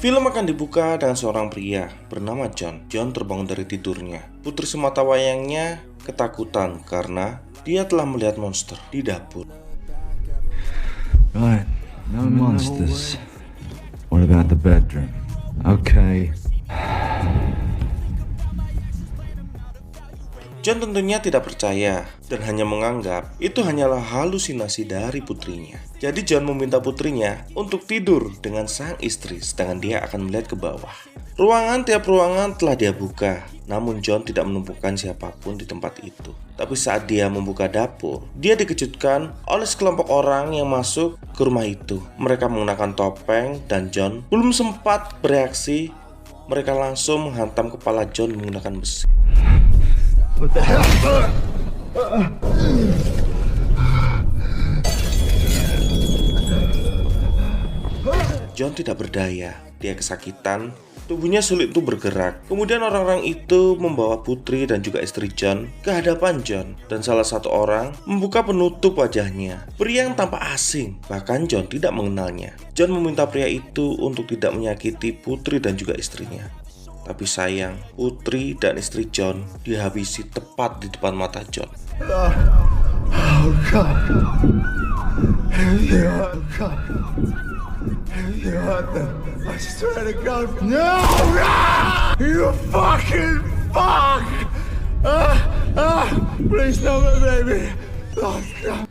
Film akan dibuka dengan seorang pria bernama John. John terbangun dari tidurnya. Putri sematawayangnya ketakutan karena dia telah melihat monster di dapur. Right, no monsters. What about the bedroom? Okay. John tentunya tidak percaya dan hanya menganggap itu hanyalah halusinasi dari putrinya. Jadi John meminta putrinya untuk tidur dengan sang istri sedangkan dia akan melihat ke bawah. Tiap ruangan telah dia buka, namun John tidak menemukan siapapun di tempat itu. Tapi saat dia membuka dapur, dia dikejutkan oleh sekelompok orang yang masuk ke rumah itu. Mereka menggunakan topeng dan John belum sempat bereaksi, mereka langsung menghantam kepala John menggunakan besi. What the hell? John tidak berdaya, dia kesakitan, tubuhnya sulit untuk bergerak. Kemudian orang-orang itu membawa putri dan juga istri John ke hadapan John, dan salah satu orang membuka penutup wajahnya. Pria yang tampak asing, bahkan John tidak mengenalnya. John meminta pria itu untuk tidak menyakiti putri dan juga istrinya. Tapi sayang, putri dan istri John dihabisi tepat di depan mata John. Oh God. Oh God. I swear to God. No! You fucking fuck! Please don't my baby. Oh God.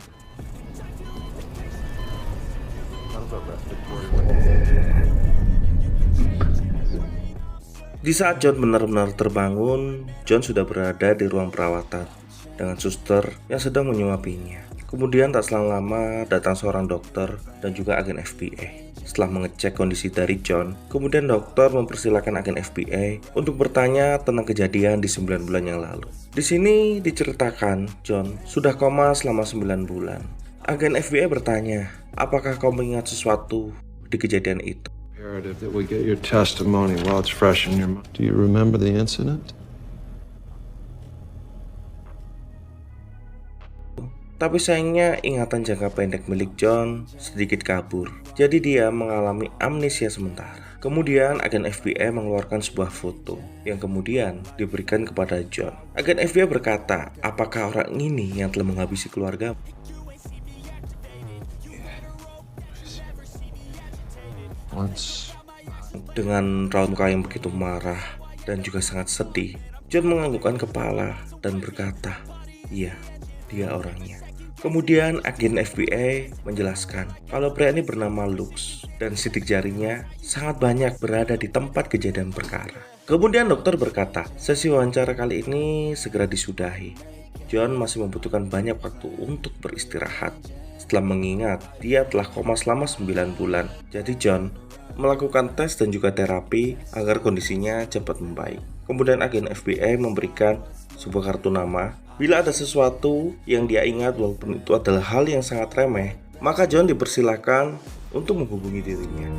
Di saat John benar-benar terbangun, John sudah berada di ruang perawatan dengan suster yang sedang menyuapinya. Kemudian tak selang lama datang seorang dokter dan juga agen FBI. Setelah mengecek kondisi dari John, kemudian dokter mempersilahkan agen FBI untuk bertanya tentang kejadian di 9 bulan yang lalu. Di sini diceritakan John sudah koma selama 9 bulan. Agen FBI bertanya, apakah kau mengingat sesuatu di kejadian itu? That we get your testimony while it's fresh in your mind. Do you remember the incident? Tapi sayangnya ingatan jangka pendek milik John sedikit kabur. Jadi dia mengalami amnesia sementara. Kemudian agen FBI mengeluarkan sebuah foto yang kemudian diberikan kepada John. Agen FBI berkata, apakah orang ini yang telah menghabisi keluarga? Dengan raut muka yang begitu marah dan juga sangat sedih, John menganggukkan kepala dan berkata, iya, dia orangnya. Kemudian agen FBI menjelaskan kalau pria ini bernama Lux dan sidik jarinya sangat banyak berada di tempat kejadian perkara. Kemudian dokter berkata, sesi wawancara kali ini segera disudahi. John masih membutuhkan banyak waktu untuk beristirahat. Setelah mengingat dia telah koma selama 9 bulan. Jadi John melakukan tes dan juga terapi agar kondisinya cepat membaik. Kemudian agen FBI memberikan sebuah kartu nama. Bila ada sesuatu yang dia ingat walaupun itu adalah hal yang sangat remeh, maka John dipersilakan untuk menghubungi dirinya.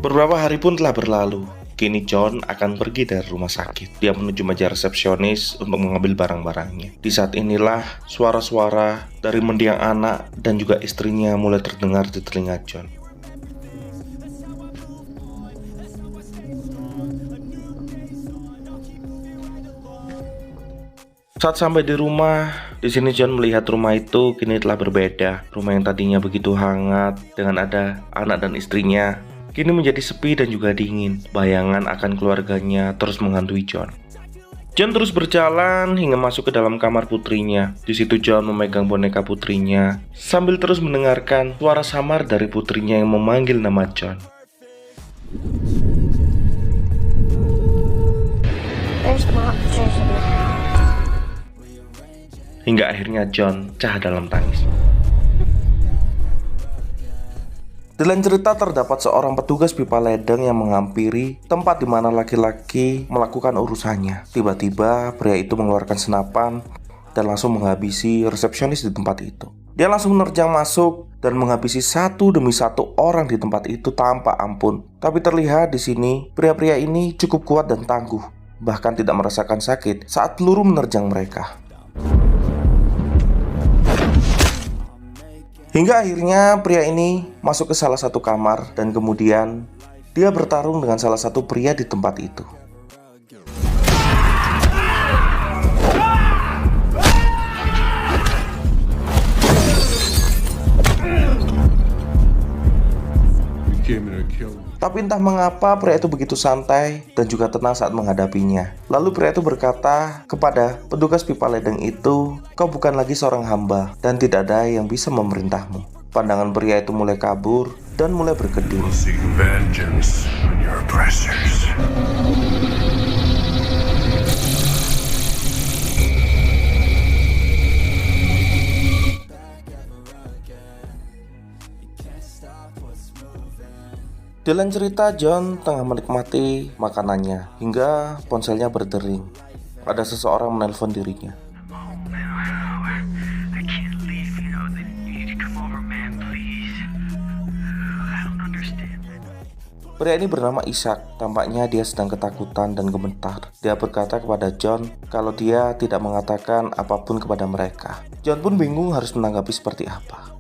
Beberapa hari pun telah berlalu. Kini John akan pergi dari rumah sakit. Dia menuju meja resepsionis untuk mengambil barang-barangnya. Di saat inilah suara-suara dari mendiang anak dan juga istrinya mulai terdengar di telinga John. Saat sampai di rumah, di sini John melihat rumah itu kini telah berbeda. Rumah yang tadinya begitu hangat dengan ada anak dan istrinya, kini menjadi sepi dan juga dingin. Bayangan akan keluarganya terus menghantui John. John terus berjalan hingga masuk ke dalam kamar putrinya. Di situ John memegang boneka putrinya sambil terus mendengarkan suara samar dari putrinya yang memanggil nama John. Hingga akhirnya John pecah dalam tangis. Dalam cerita terdapat seorang petugas pipa ledeng yang menghampiri tempat di mana laki-laki melakukan urusannya. Tiba-tiba pria itu mengeluarkan senapan dan langsung menghabisi resepsionis di tempat itu. Dia langsung menerjang masuk dan menghabisi satu demi satu orang di tempat itu tanpa ampun. Tapi terlihat di sini pria-pria ini cukup kuat dan tangguh, bahkan tidak merasakan sakit saat peluru menerjang mereka. Hingga akhirnya pria ini masuk ke salah satu kamar dan kemudian dia bertarung dengan salah satu pria di tempat itu. Tapi entah mengapa pria itu begitu santai dan juga tenang saat menghadapinya. Lalu pria itu berkata kepada petugas pipa ledeng itu, "Kau bukan lagi seorang hamba dan tidak ada yang bisa memerintahmu." Pandangan pria itu mulai kabur dan mulai berkedip. Di lain cerita, John tengah menikmati makanannya hingga ponselnya berdering. Ada seseorang menelpon dirinya. Pria ini bernama Ishak. Tampaknya dia sedang ketakutan dan gemetar. Dia berkata kepada John kalau dia tidak mengatakan apapun kepada mereka. John pun bingung harus menanggapi seperti apa.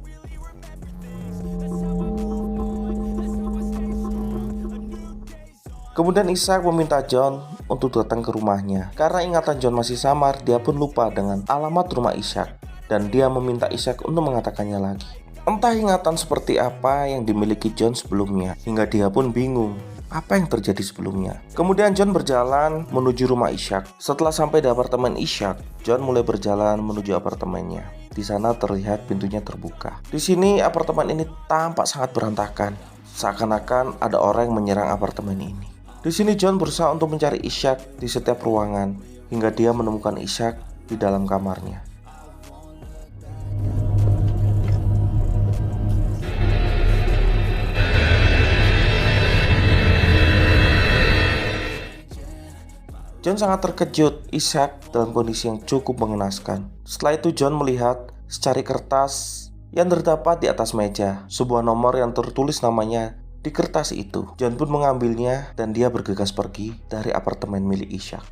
Kemudian Ishak meminta John untuk datang ke rumahnya. Karena ingatan John masih samar, dia pun lupa dengan alamat rumah Ishak. Dan dia meminta Ishak untuk mengatakannya lagi. Entah ingatan seperti apa yang dimiliki John sebelumnya, hingga dia pun bingung apa yang terjadi sebelumnya. Kemudian John berjalan menuju rumah Ishak. Setelah sampai di apartemen Ishak, John mulai berjalan menuju apartemennya. Di sana terlihat pintunya terbuka. Di sini apartemen ini tampak sangat berantakan, seakan-akan ada orang yang menyerang apartemen ini. Di sini John berusaha untuk mencari Ishak di setiap ruangan hingga dia menemukan Ishak di dalam kamarnya. John sangat terkejut Ishak dalam kondisi yang cukup mengenaskan. Setelah itu John melihat secari kertas yang terdapat di atas meja, sebuah nomor yang tertulis namanya di kertas itu. John pun mengambilnya dan dia bergegas pergi dari apartemen milik Ishak.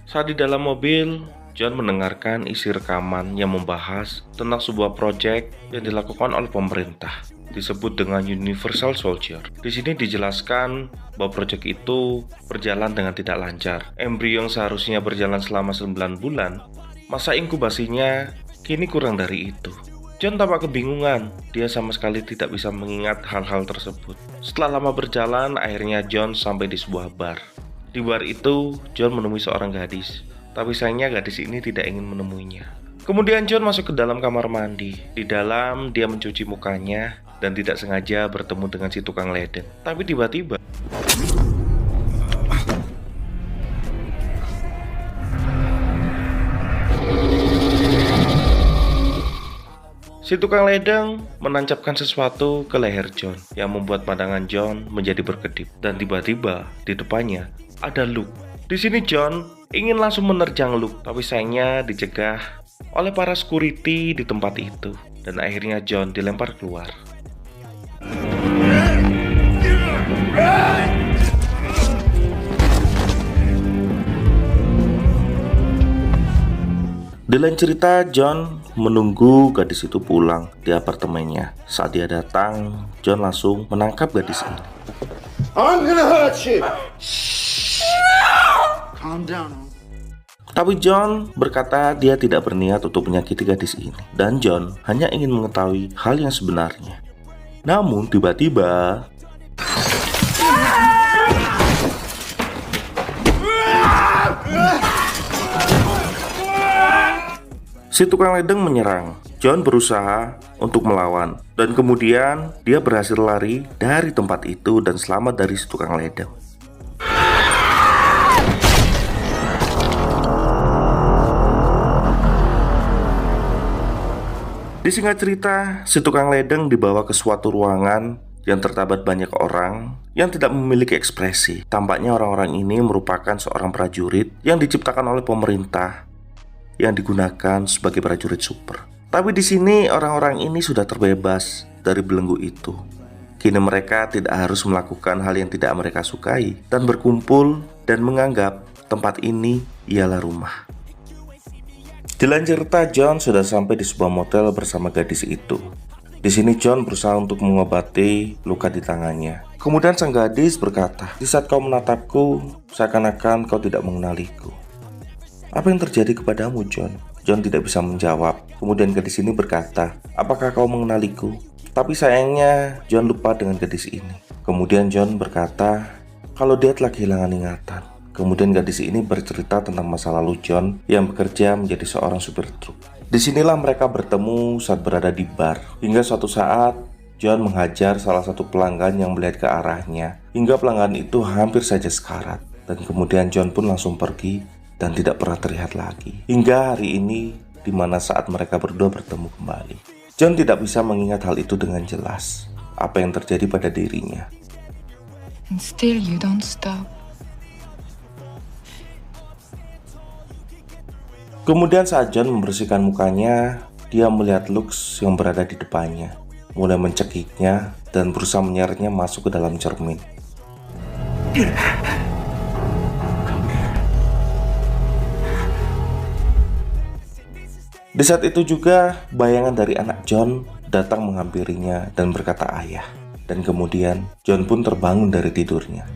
Saat di dalam mobil, John mendengarkan isi rekaman yang membahas tentang sebuah proyek yang dilakukan oleh pemerintah, disebut dengan Universal Soldier. Di sini dijelaskan bahwa proyek itu berjalan dengan tidak lancar. Embrio yang seharusnya berjalan selama 9 bulan, masa inkubasinya kini kurang dari itu. John tampak kebingungan, dia sama sekali tidak bisa mengingat hal-hal tersebut. Setelah lama berjalan, akhirnya John sampai di sebuah bar. Di bar itu, John menemui seorang gadis, tapi sayangnya gadis ini tidak ingin menemuinya. Kemudian John masuk ke dalam kamar mandi. Di dalam, dia mencuci mukanya dan tidak sengaja bertemu dengan si tukang ledeng. Tapi tiba-tiba si tukang ledeng menancapkan sesuatu ke leher John yang membuat pandangan John menjadi berkedip. Dan tiba-tiba di depannya ada Luke. Di sini John ingin langsung menerjang Luke, tapi sayangnya dicegah oleh para security di tempat itu. Dan akhirnya John dilempar keluar. Di lain cerita, John menunggu gadis itu pulang di apartemennya. Saat dia datang, John langsung menangkap gadis ini. I'm gonna hurt you. Calm down. Tapi John berkata dia tidak berniat untuk menyakiti gadis ini. Dan John hanya ingin mengetahui hal yang sebenarnya. Namun tiba-tiba si tukang ledeng menyerang. John berusaha untuk melawan dan kemudian dia berhasil lari dari tempat itu dan selamat dari si tukang ledeng. Di singkat cerita, si tukang ledeng dibawa ke suatu ruangan yang terdapat banyak orang yang tidak memiliki ekspresi. Tampaknya orang-orang ini merupakan seorang prajurit yang diciptakan oleh pemerintah yang digunakan sebagai prajurit super. Tapi di sini orang-orang ini sudah terbebas dari belenggu itu. Kini mereka tidak harus melakukan hal yang tidak mereka sukai dan berkumpul dan menganggap tempat ini ialah rumah. Dilansir cerita, John sudah sampai di sebuah motel bersama gadis itu. Di sini John berusaha untuk mengobati luka di tangannya. Kemudian sang gadis berkata, "Di saat kau menatapku, seakan-akan kau tidak mengenaliku." "Apa yang terjadi kepadamu, John?" John tidak bisa menjawab. Kemudian gadis ini berkata, "Apakah kau mengenaliku?" Tapi sayangnya John lupa dengan gadis ini. Kemudian John berkata kalau dia telah kehilangan ingatan. Kemudian gadis ini bercerita tentang masa lalu John yang bekerja menjadi seorang supir truk. Disinilah mereka bertemu saat berada di bar. Hingga suatu saat John menghajar salah satu pelanggan yang melihat ke arahnya, hingga pelanggan itu hampir saja sekarat. Dan kemudian John pun langsung pergi dan tidak pernah terlihat lagi. Hingga hari ini, di mana saat mereka berdua bertemu kembali. John tidak bisa mengingat hal itu dengan jelas, apa yang terjadi pada dirinya. And still you don't stop. Kemudian saat John membersihkan mukanya, dia melihat Lux yang berada di depannya, mulai mencekiknya dan berusaha menyeretnya masuk ke dalam cermin. Di saat itu juga bayangan dari anak John datang menghampirinya dan berkata ayah. Dan kemudian John pun terbangun dari tidurnya.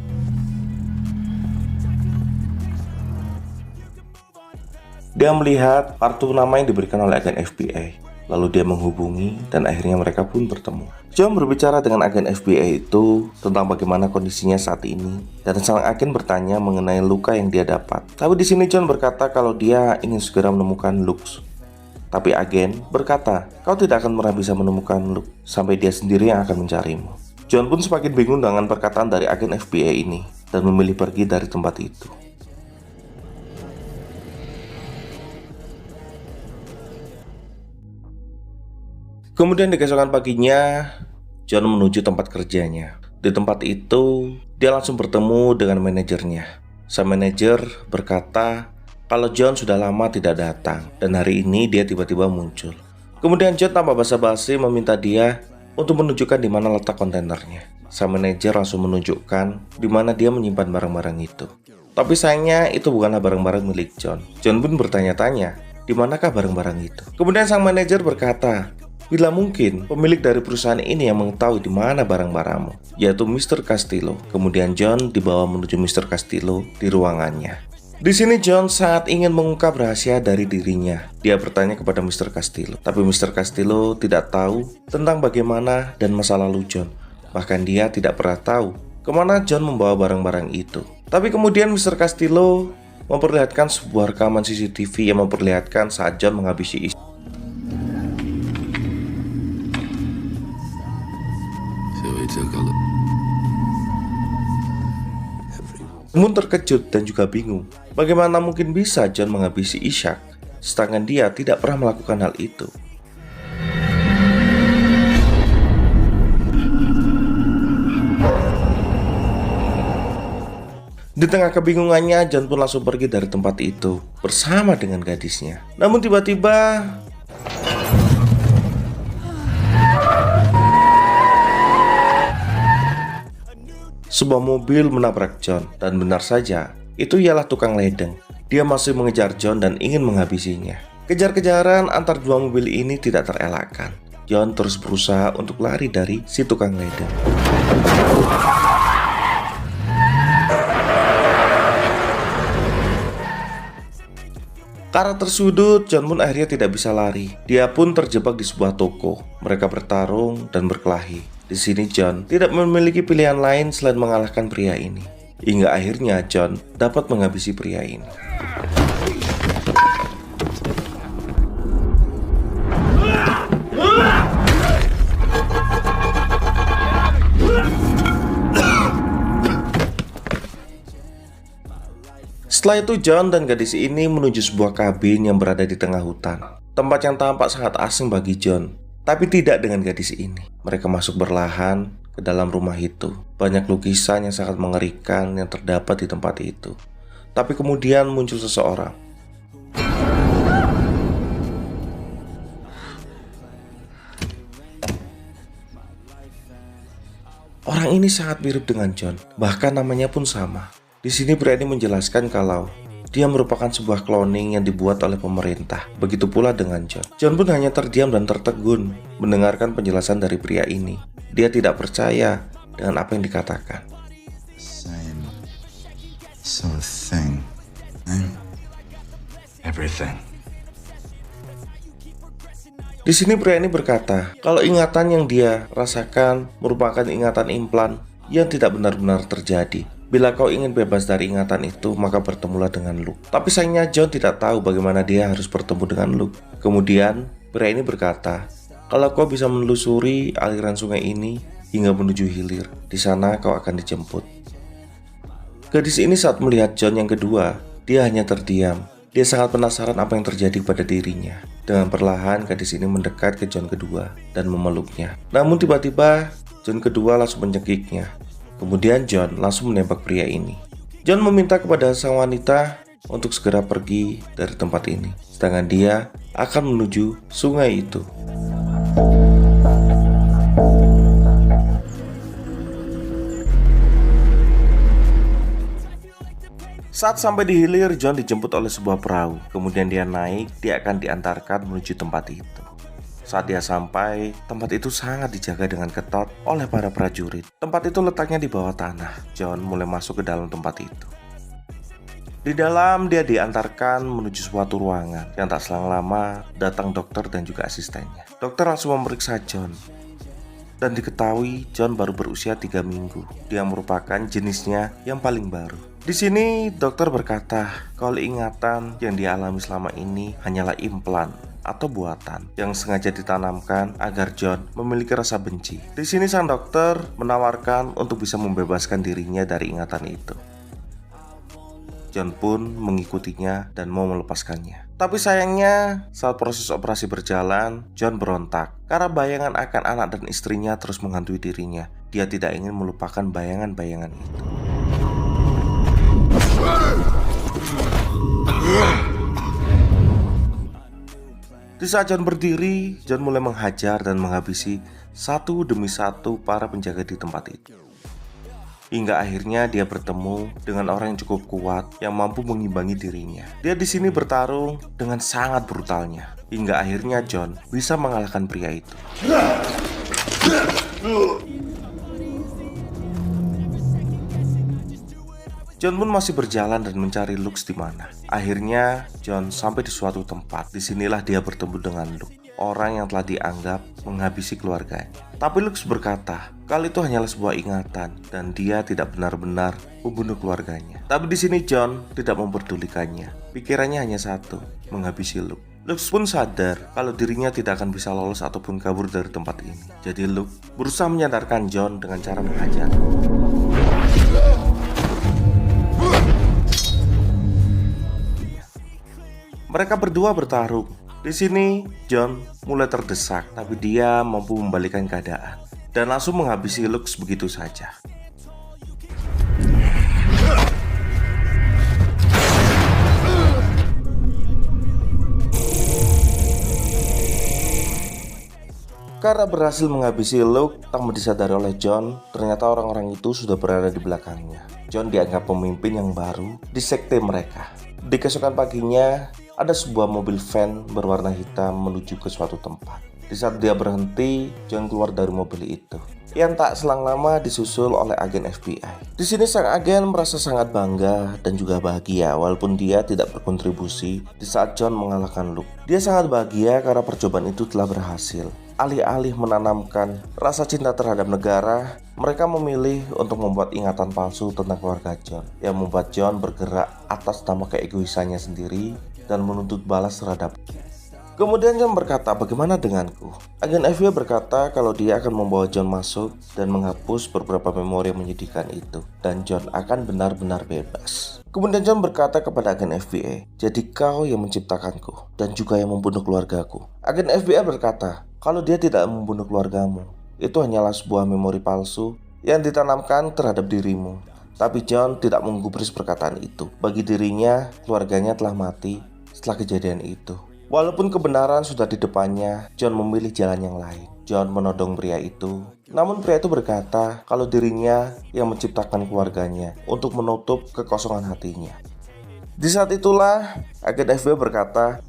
Dia melihat kartu nama yang diberikan oleh agen FBI. Lalu dia menghubungi dan akhirnya mereka pun bertemu. John berbicara dengan agen FBI itu tentang bagaimana kondisinya saat ini, dan sang agen bertanya mengenai luka yang dia dapat. Tapi di sini John berkata kalau dia ingin segera menemukan Lux. Tapi agen berkata, kau tidak akan pernah bisa menemukan Lux, sampai dia sendiri yang akan mencarimu. John pun semakin bingung dengan perkataan dari agen FBI ini, dan memilih pergi dari tempat itu. Kemudian di keesokan paginya, John menuju tempat kerjanya. Di tempat itu, dia langsung bertemu dengan manajernya. Sang manajer berkata kalau John sudah lama tidak datang, dan hari ini dia tiba-tiba muncul. Kemudian John tanpa basa-basi meminta dia untuk menunjukkan di mana letak kontainernya. Sang manajer langsung menunjukkan di mana dia menyimpan barang-barang itu. Tapi sayangnya itu bukanlah barang-barang milik John. John pun bertanya-tanya, di manakah barang-barang itu? Kemudian sang manajer berkata, bila mungkin pemilik dari perusahaan ini yang mengetahui di mana barang-barangmu, yaitu Mr. Castillo. Kemudian John dibawa menuju Mr. Castillo di ruangannya. Di sini John sangat ingin mengungkap rahasia dari dirinya. Dia bertanya kepada Mr. Castillo, tapi Mr. Castillo tidak tahu tentang bagaimana dan masa lalu John. Bahkan dia tidak pernah tahu kemana John membawa barang-barang itu. Tapi kemudian Mr. Castillo memperlihatkan sebuah rekaman CCTV yang memperlihatkan saat John menghabisi istri. Namun terkejut dan juga bingung, bagaimana mungkin bisa John menghabisi Ishak, sedangkan dia tidak pernah melakukan hal itu. Di tengah kebingungannya, John pun langsung pergi dari tempat itu bersama dengan gadisnya. Namun tiba-tiba sebuah mobil menabrak John, dan benar saja, itu ialah tukang ledeng. Dia masih mengejar John dan ingin menghabisinya. Kejar-kejaran antar dua mobil ini tidak terelakkan. John terus berusaha untuk lari dari si tukang ledeng. Karena tersudut, John pun akhirnya tidak bisa lari. Dia pun terjebak di sebuah toko. Mereka bertarung dan berkelahi. Di sini John tidak memiliki pilihan lain selain mengalahkan pria ini. Hingga akhirnya John dapat menghabisi pria ini. Setelah itu John dan gadis ini menuju sebuah kabin yang berada di tengah hutan. Tempat yang tampak sangat asing bagi John, tapi tidak dengan gadis ini. Mereka masuk berlahan ke dalam rumah itu. Banyak lukisan yang sangat mengerikan yang terdapat di tempat itu. Tapi kemudian muncul seseorang. Orang ini sangat mirip dengan John, bahkan namanya pun sama. Di sini pria ini menjelaskan kalau dia merupakan sebuah cloning yang dibuat oleh pemerintah. Begitu pula dengan John. John pun hanya terdiam dan tertegun mendengarkan penjelasan dari pria ini. Dia tidak percaya dengan apa yang dikatakan. Same sort of thing. Everything. Di sini pria ini berkata, kalau ingatan yang dia rasakan merupakan ingatan implan yang tidak benar-benar terjadi. Bila kau ingin bebas dari ingatan itu, maka bertemulah dengan Luke. Tapi sayangnya John tidak tahu bagaimana dia harus bertemu dengan Luke. Kemudian pria ini berkata, kalau kau bisa menelusuri aliran sungai ini hingga menuju hilir, di sana kau akan dijemput. Gadis ini saat melihat John yang kedua, dia hanya terdiam. Dia sangat penasaran apa yang terjadi pada dirinya. Dengan perlahan, gadis ini mendekat ke John kedua dan memeluknya. Namun tiba-tiba, John kedua langsung mencekiknya. Kemudian John langsung menembak pria ini. John meminta kepada sang wanita untuk segera pergi dari tempat ini, sedangkan dia akan menuju sungai itu. Saat sampai di hilir, John dijemput oleh sebuah perahu. Kemudian dia naik, dia akan diantarkan menuju tempat itu. Saat dia sampai, tempat itu sangat dijaga dengan ketat oleh para prajurit. Tempat itu letaknya di bawah tanah. John mulai masuk ke dalam tempat itu. Di dalam, dia diantarkan menuju suatu ruangan. Yang tak selang lama, datang dokter dan juga asistennya. Dokter langsung memeriksa John. Dan diketahui John baru berusia 3 minggu. Dia merupakan jenisnya yang paling baru. Di sini dokter berkata kalau ingatan yang dialami selama ini hanyalah implan atau buatan yang sengaja ditanamkan agar John memiliki rasa benci. Di sini sang dokter menawarkan untuk bisa membebaskan dirinya dari ingatan itu. John pun mengikutinya dan mau melepaskannya. Tapi sayangnya saat proses operasi berjalan, John berontak karena bayangan akan anak dan istrinya terus menghantui dirinya. Dia tidak ingin melupakan bayangan-bayangan itu. Di saat John berdiri, John mulai menghajar dan menghabisi satu demi satu para penjaga di tempat itu. Hingga akhirnya dia bertemu dengan orang yang cukup kuat yang mampu mengimbangi dirinya. Dia di sini bertarung dengan sangat brutalnya. Hingga akhirnya John bisa mengalahkan pria itu. John pun masih berjalan dan mencari Luke di mana. Akhirnya John sampai di suatu tempat. Disinilah dia bertemu dengan Luke, orang yang telah dianggap menghabisi keluarganya. Tapi Luke berkata kalau itu hanyalah sebuah ingatan dan dia tidak benar-benar membunuh keluarganya. Tapi di sini John tidak memperdulikannya. Pikirannya hanya satu, menghabisi Luke. Luke pun sadar kalau dirinya tidak akan bisa lolos ataupun kabur dari tempat ini. Jadi Luke berusaha menyadarkan John dengan cara menghajar. Mereka berdua bertarung. Di sini John mulai terdesak, tapi dia mampu membalikan keadaan dan langsung menghabisi Luke begitu saja. Karena berhasil menghabisi Luke, tanpa disadari oleh John, ternyata orang-orang itu sudah berada di belakangnya. John dianggap pemimpin yang baru di sekte mereka. Di keesokan paginya, ada sebuah mobil van berwarna hitam menuju ke suatu tempat. Di saat dia berhenti, John keluar dari mobil itu, yang tak selang lama disusul oleh agen FBI. Di sini sang agen merasa sangat bangga dan juga bahagia walaupun dia tidak berkontribusi di saat John mengalahkan Luke. Dia sangat bahagia karena percobaan itu telah berhasil. Alih-alih menanamkan rasa cinta terhadap negara, mereka memilih untuk membuat ingatan palsu tentang keluarga John, yang membuat John bergerak atas nama keegoisannya sendiri dan menuntut balas terhadap. Kemudian John berkata, bagaimana denganku? Agen FBI berkata kalau dia akan membawa John masuk dan menghapus beberapa memori yang menyedihkan itu, dan John akan benar-benar bebas. Kemudian John berkata kepada agen FBI, jadi kau yang menciptakanku dan juga yang membunuh keluargaku. Agen FBI berkata kalau dia tidak membunuh keluargamu, itu hanyalah sebuah memori palsu yang ditanamkan terhadap dirimu. Tapi John tidak menggubris perkataan itu. Bagi dirinya, keluarganya telah mati setelah kejadian itu. Walaupun kebenaran sudah di depannya, John memilih jalan yang lain. John menodong pria itu Namun pria itu berkata kalau dirinya yang menciptakan keluarganya untuk menutup kekosongan hatinya. Di saat itulah agen FBI berkata,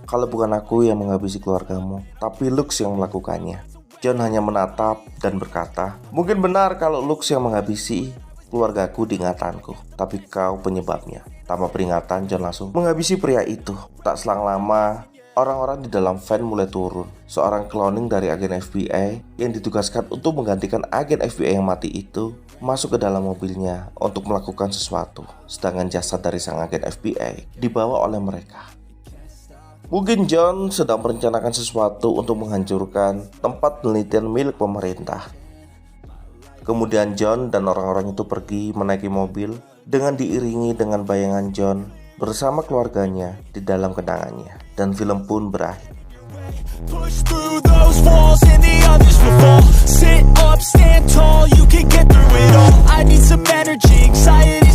kalau bukan aku yang menghabisi keluargamu, tapi Lux yang melakukannya. John hanya menatap dan berkata, mungkin benar kalau Lux yang menghabisi keluargaku di ingatanku, tapi kau penyebabnya. Tanpa peringatan, John langsung menghabisi pria itu. Tak selang lama, orang-orang di dalam van mulai turun. Seorang cloning dari agen FBI yang ditugaskan untuk menggantikan agen FBI yang mati itu masuk ke dalam mobilnya untuk melakukan sesuatu. Sedangkan jasad dari sang agen FBI dibawa oleh mereka. Mungkin John sedang merencanakan sesuatu untuk menghancurkan tempat penelitian milik pemerintah. Kemudian John dan orang-orang itu pergi menaiki mobil dengan diiringi dengan bayangan John bersama keluarganya di dalam kenangannya. Dan film pun berakhir. Push through those walls and the others will fall. Sit up, stand tall, you can get through it all. I need some energy, anxiety